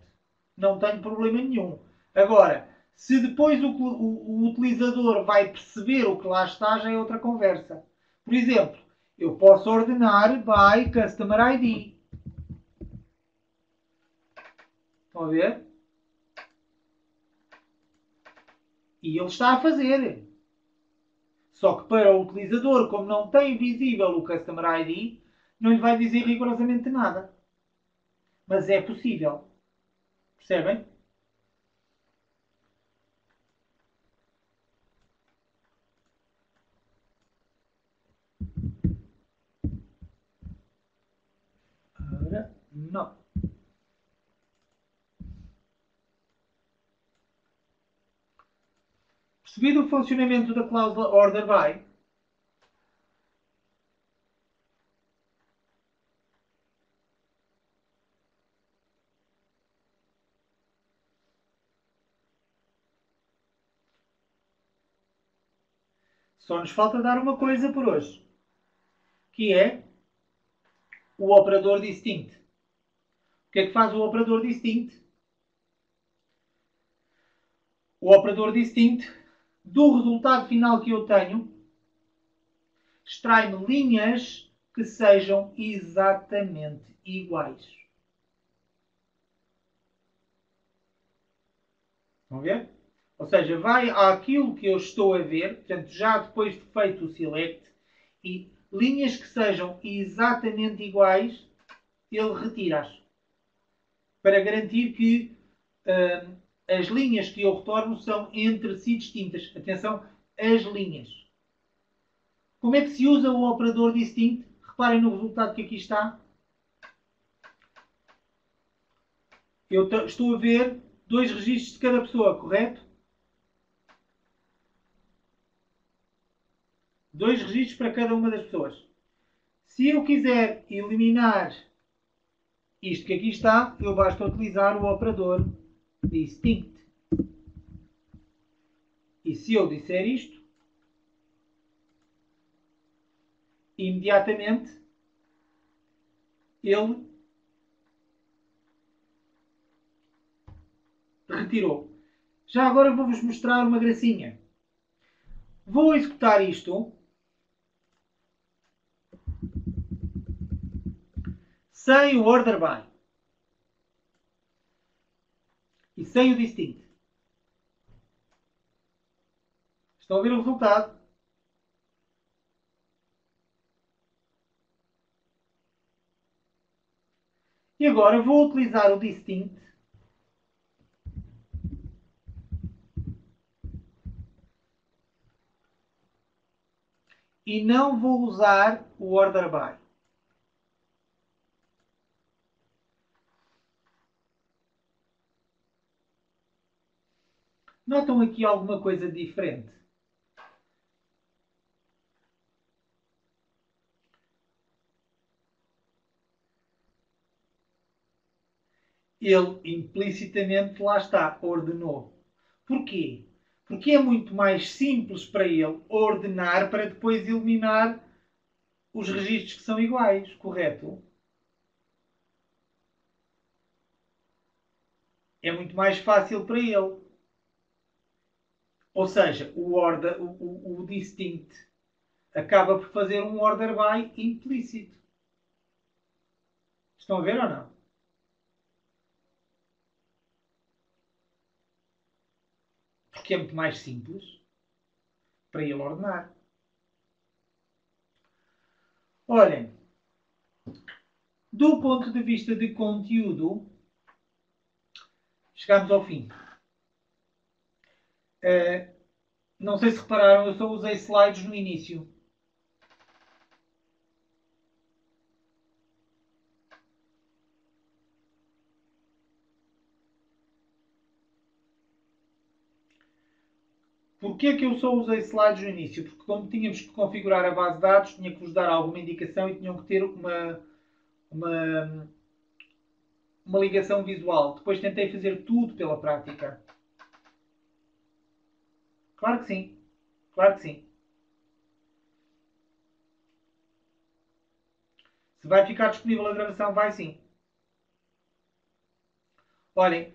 Não tenho problema nenhum. Agora, se depois o utilizador vai perceber o que lá está, já é outra conversa. Por exemplo, eu posso ordenar by Customer ID. Estão a ver? E ele está a fazer. Só que para o utilizador, como não tem visível o Customer ID, não lhe vai dizer rigorosamente nada. Mas é possível. Percebem? Ora, não. Percebido o funcionamento da cláusula order by, só nos falta dar uma coisa por hoje, que é o operador distinct. O que é que faz o operador distinct? O operador distinct, do resultado final que eu tenho, extrai-me linhas que sejam exatamente iguais. Estão a ver? Ou seja, vai àquilo que eu estou a ver, portanto, já depois de feito o select, e linhas que sejam exatamente iguais, ele retira-as. Para garantir que as linhas que eu retorno são entre si distintas. Atenção, as linhas. Como é que se usa o operador distinct? Reparem no resultado que aqui está. Eu estou a ver 2 registros de cada pessoa, correto? 2 registros para cada uma das pessoas. Se eu quiser eliminar isto que aqui está, eu basta utilizar o operador distinct. E se eu disser isto, imediatamente ele retirou. Já agora vou-vos mostrar uma gracinha. Vou executar isto sem o order by e sem o distinct. Estão a ver o resultado? E agora vou utilizar o distinct e não vou usar o order by. Notam aqui alguma coisa diferente? Ele implicitamente, lá está, ordenou. Porquê? Porque é muito mais simples para ele ordenar para depois eliminar os registros que são iguais, correto? É muito mais fácil para ele. Ou seja, o distinct acaba por fazer um order by implícito. Estão a ver ou não? Porque é muito mais simples para ele ordenar. Olhem, do ponto de vista de conteúdo, chegamos ao fim. Não sei se repararam, eu só usei slides no início. Porquê que eu só usei slides no início? Porque como tínhamos que configurar a base de dados, tinha que vos dar alguma indicação e tinham que ter uma, uma ligação visual. Depois tentei fazer tudo pela prática. Claro que sim. Claro que sim. Se vai ficar disponível a gravação, vai sim. Olhem,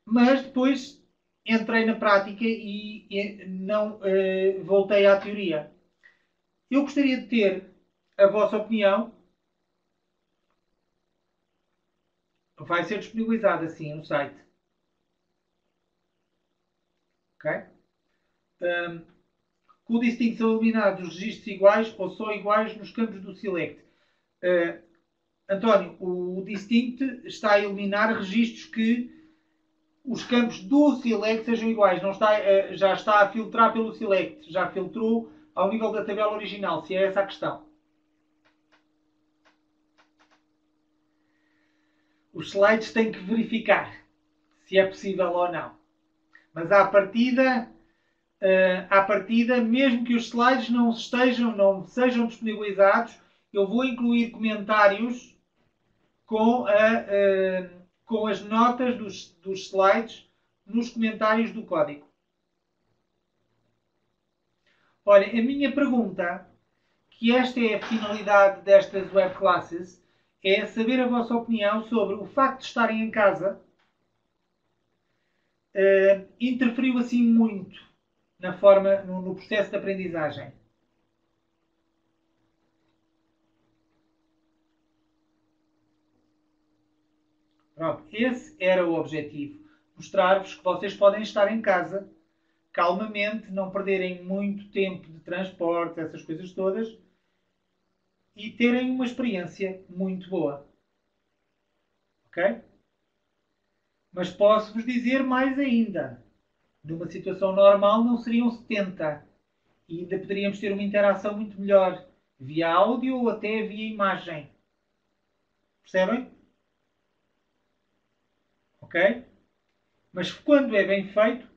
mas depois entrei na prática e não voltei à teoria. Eu gostaria de ter a vossa opinião. Vai ser disponibilizada assim no site. Ok? Com o distinct são eliminados os registros iguais ou só iguais nos campos do select. António, o distinct está a eliminar registros que os campos do select sejam iguais. Não está, já está a filtrar pelo select. Já filtrou ao nível da tabela original, se é essa a questão. Os slides têm que verificar se é possível ou não. Mas à partida, mesmo que os slides não sejam disponibilizados, eu vou incluir comentários com as notas dos slides nos comentários do código. Olha, a minha pergunta, que esta é a finalidade destas web classes, é saber a vossa opinião sobre o facto de estarem em casa. Interferiu assim muito na forma, no processo de aprendizagem. Pronto, esse era o objetivo. mostrar-vos que vocês podem estar em casa calmamente, não perderem muito tempo de transporte, essas coisas todas, e terem uma experiência muito boa. Ok? Mas posso-vos dizer mais ainda. Numa situação normal não seriam 70. E ainda poderíamos ter uma interação muito melhor. Via áudio ou até via imagem. Percebem? Ok? Mas quando é bem feito,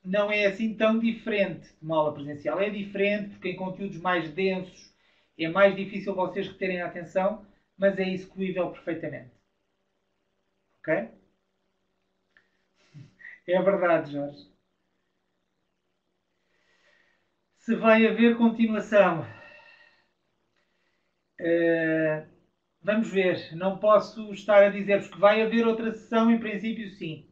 não é assim tão diferente de uma aula presencial. É diferente porque em conteúdos mais densos é mais difícil vocês reterem a atenção, mas é execuível perfeitamente. Ok? É verdade, Jorge. Se vai haver continuação, vamos ver. Não posso estar a dizer-vos que vai haver outra sessão, em princípio, sim.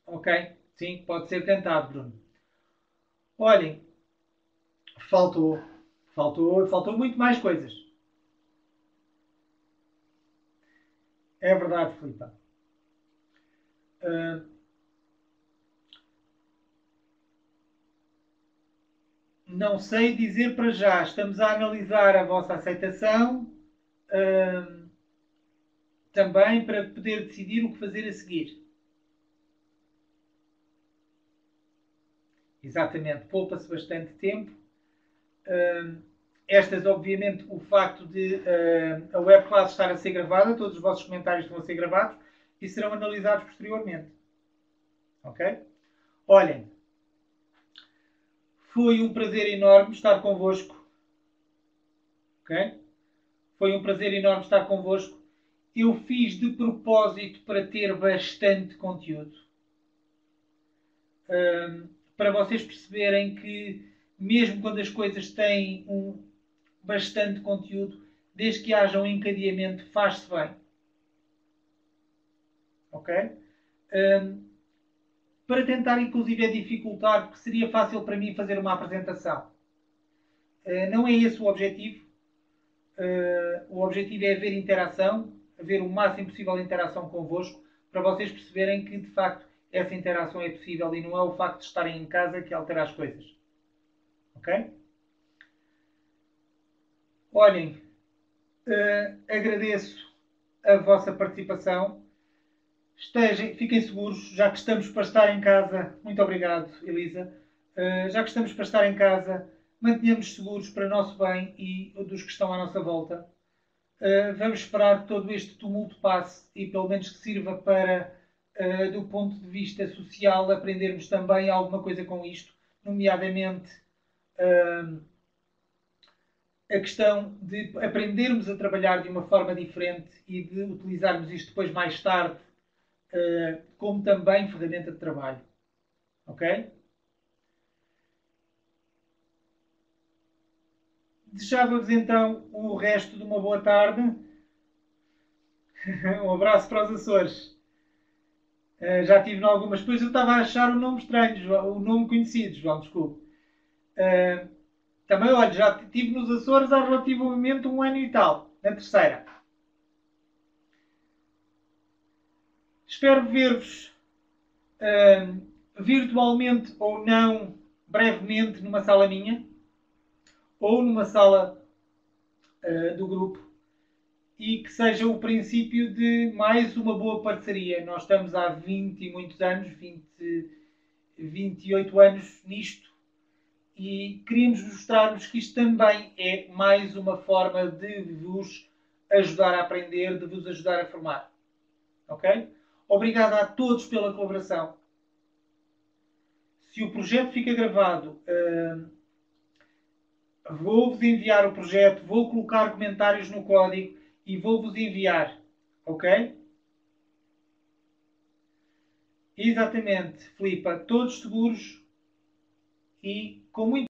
Ok? Sim, pode ser tentado, Bruno. Olhem, faltou. Faltou muito mais coisas. É verdade, Filipe. Uh, não sei dizer para já. Estamos a analisar a vossa aceitação também para poder decidir o que fazer a seguir. Exatamente, poupa-se bastante tempo. Estas, obviamente, o facto de a webclass estar a ser gravada, todos os vossos comentários estão a ser gravados e serão analisados posteriormente. Ok? Olhem, foi um prazer enorme estar convosco. Ok? Foi um prazer enorme estar convosco. Eu fiz de propósito para ter bastante conteúdo. Para vocês perceberem que, mesmo quando as coisas têm bastante conteúdo, desde que haja um encadeamento, faz-se bem. Ok? Para tentar, inclusive, dificultar, porque seria fácil para mim fazer uma apresentação. Não é esse o objetivo. O objetivo é haver interação, haver o máximo possível de interação convosco, para vocês perceberem que, de facto, essa interação é possível e não é o facto de estarem em casa que altera as coisas. Ok? Olhem, agradeço a vossa participação. Fiquem seguros, já que estamos para estar em casa. Muito obrigado, Elisa. Já que estamos para estar em casa, mantenhamos seguros para nosso bem e dos que estão à nossa volta. Vamos esperar que todo este tumulto passe e pelo menos que sirva para, do ponto de vista social, aprendermos também alguma coisa com isto, nomeadamente a questão de aprendermos a trabalhar de uma forma diferente e de utilizarmos isto depois mais tarde como também ferramenta de trabalho. Ok? Desejava-vos então o resto de uma boa tarde. Um abraço para os Açores. Já tive em algumas coisas, eu estava a achar o nome estranho, o nome conhecido, João, desculpe. Também, olha, já estive nos Açores há relativamente um ano e tal, na terceira. Espero ver-vos virtualmente ou não, brevemente, numa sala minha ou numa sala do grupo e que seja o princípio de mais uma boa parceria. Nós estamos há 20 e muitos anos, 28 anos nisto e queríamos mostrar-vos que isto também é mais uma forma de vos ajudar a aprender, de vos ajudar a formar. Ok? Obrigado a todos pela colaboração. Se o projeto fica gravado, vou-vos enviar o projeto, vou colocar comentários no código e vou-vos enviar. Ok? Exatamente, Filipa. Todos seguros e com muito